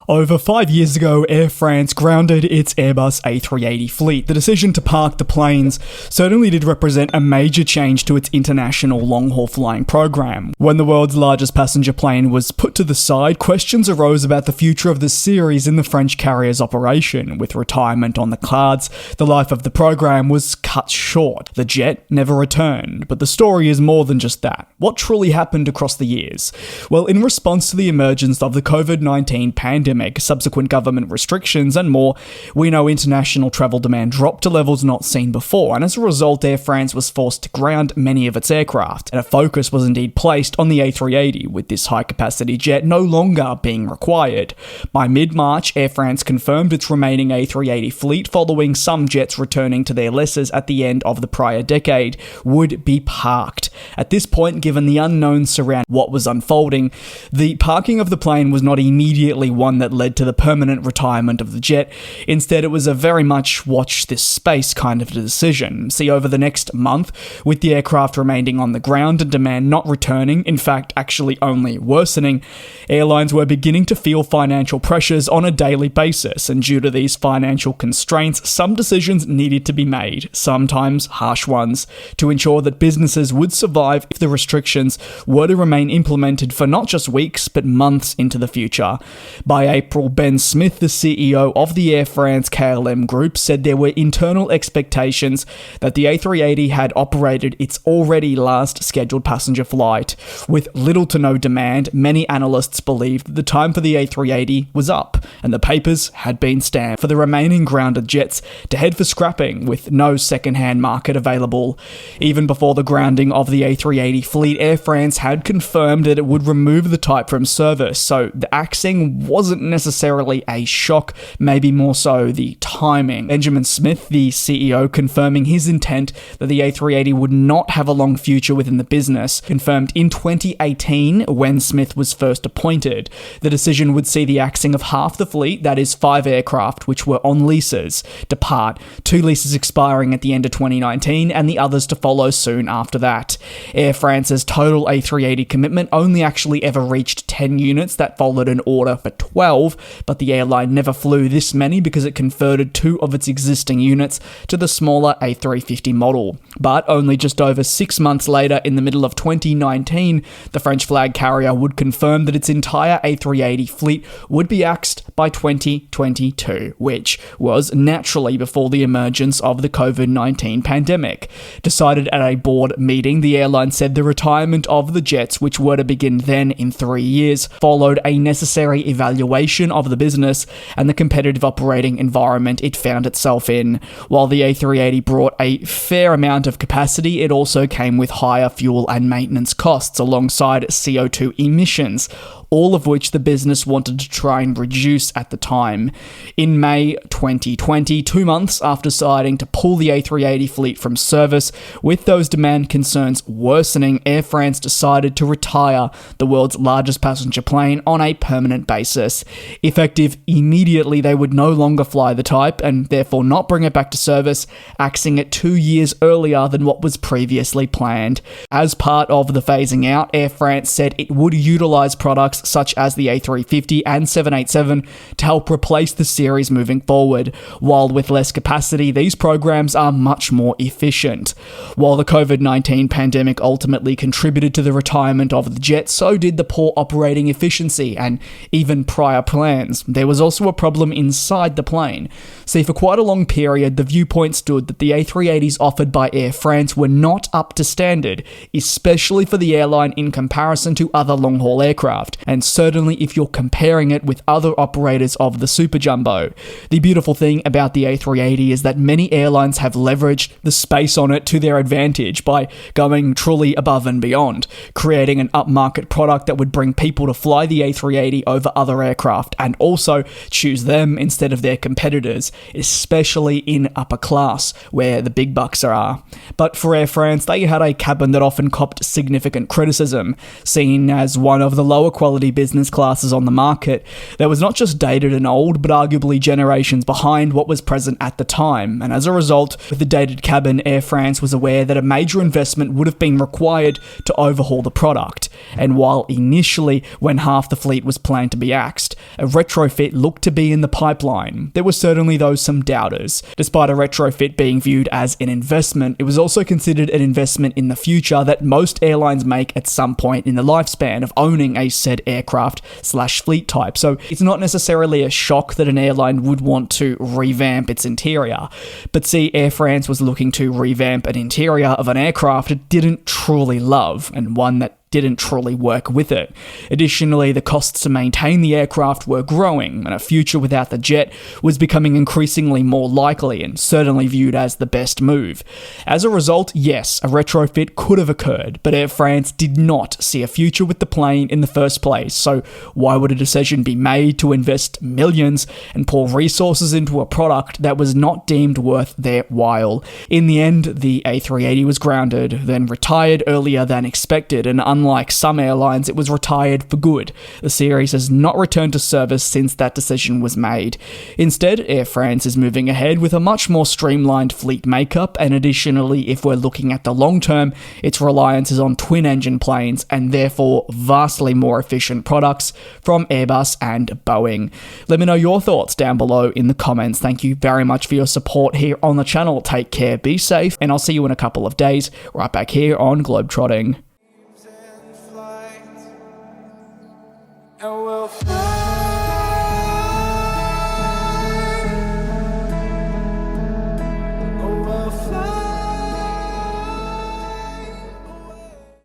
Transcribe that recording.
Over 5 years ago, Air France grounded its Airbus A380 fleet. The decision to park the planes certainly did represent a major change to its international long-haul flying program. When the world's largest passenger plane was put to the side, questions arose about the future of the series in the French carrier's operation. With retirement on the cards, the life of the program was cut short. The jet never returned, but the story is more than just that. What truly happened across the years? Well, in response to the emergence of the COVID-19 pandemic, subsequent government restrictions and more, we know international travel demand dropped to levels not seen before, and as a result, Air France was forced to ground many of its aircraft, and a focus was indeed placed on the A380, with this high-capacity jet no longer being required. By mid-March, Air France confirmed its remaining A380 fleet, following some jets returning to their lessors at the end of the prior decade, would be parked. At this point, given the unknowns surrounding what was unfolding, the parking of the plane was not immediately one that led to the permanent retirement of the jet. Instead, it was a very much watch this space kind of decision. See, over the next month, with the aircraft remaining on the ground and demand not returning, in fact, actually only worsening, airlines were beginning to feel financial pressures on a daily basis, and due to these financial constraints, some decisions needed to be made, sometimes harsh ones, to ensure that businesses would survive if the restrictions were to remain implemented for not just weeks, but months into the future. By April, Ben Smith, the CEO of the Air France KLM group, said there were internal expectations that the A380 had operated its already last scheduled passenger flight. With little to no demand, many analysts believed that the time for the A380 was up, and the papers had been stamped for the remaining grounded jets to head for scrapping, with no second-hand market available. Even before the grounding of the A380 fleet, Air France had confirmed that it would remove the type from service, so the axing wasn't necessarily a shock, maybe more so the timing. Benjamin Smith, the CEO, confirming his intent that the A380 would not have a long future within the business, confirmed in 2018 when Smith was first appointed. The decision would see the axing of half the fleet, that is 5 aircraft which were on leases, depart, 2 leases expiring at the end of 2019 and the others to follow soon after that. Air France's total A380 commitment only actually ever reached 10 units. That followed an order for 12, but the airline never flew this many because it converted 2 of its existing units to the smaller A350 model. But only just over 6 months later, in the middle of 2019, the French flag carrier would confirm that its entire A380 fleet would be axed by 2022, which was naturally before the emergence of the COVID-19 pandemic. Decided at a board meeting, the airline said the retirement of the jets, which were to begin then in 3 years, followed a necessary evaluation of the business and the competitive operating environment it found itself in. While the A380 brought a fair amount of capacity, it also came with higher fuel and maintenance costs alongside CO2 emissions, all of which the business wanted to try and reduce at the time. In May 2020, 2 months after deciding to pull the A380 fleet from service, with those demand concerns worsening, Air France decided to retire the world's largest passenger plane on a permanent basis. Effective immediately, they would no longer fly the type and therefore not bring it back to service, axing it 2 years earlier than what was previously planned. As part of the phasing out, Air France said it would utilise products such as the A350 and 787 to help replace the series moving forward. While with less capacity, these programs are much more efficient. While the COVID-19 pandemic ultimately contributed to the retirement of the jet, so did the poor operating efficiency and even prior plans. There was also a problem inside the plane. See, for quite a long period, the viewpoint stood that the A380s offered by Air France were not up to standard, especially for the airline in comparison to other long-haul aircraft, and certainly if you're comparing it with other operators of the Super Jumbo. The beautiful thing about the A380 is that many airlines have leveraged the space on it to their advantage by going truly above and beyond, creating an upmarket product that would bring people to fly the A380 over other aircraft and also choose them instead of their competitors, especially in upper class, where the big bucks are. But for Air France, they had a cabin that often copped significant criticism, seen as one of the lower quality quality business classes on the market that was not just dated and old, but arguably generations behind what was present at the time. And as a result, with the dated cabin, Air France was aware that a major investment would have been required to overhaul the product. And while initially, when half the fleet was planned to be axed, a retrofit looked to be in the pipeline, there were certainly some doubters. Despite a retrofit being viewed as an investment, it was also considered an investment in the future that most airlines make at some point in the lifespan of owning a said aircraft/fleet type. So it's not necessarily a shock that an airline would want to revamp its interior. But see, Air France was looking to revamp an interior of an aircraft it didn't truly love, and one that didn't truly work with it. Additionally, the costs to maintain the aircraft were growing, and a future without the jet was becoming increasingly more likely and certainly viewed as the best move. As a result, yes, a retrofit could have occurred, but Air France did not see a future with the plane in the first place, so why would a decision be made to invest millions and pour resources into a product that was not deemed worth their while? In the end, the A380 was grounded, then retired earlier than expected, and unlike some airlines, it was retired for good. The series has not returned to service since that decision was made. Instead, Air France is moving ahead with a much more streamlined fleet makeup, and additionally, if we're looking at the long term, its reliance is on twin-engine planes and therefore vastly more efficient products from Airbus and Boeing. Let me know your thoughts down below in the comments. Thank you very much for your support here on the channel. Take care, be safe, and I'll see you in a couple of days right back here on GlobeTrotting. And we'll fly.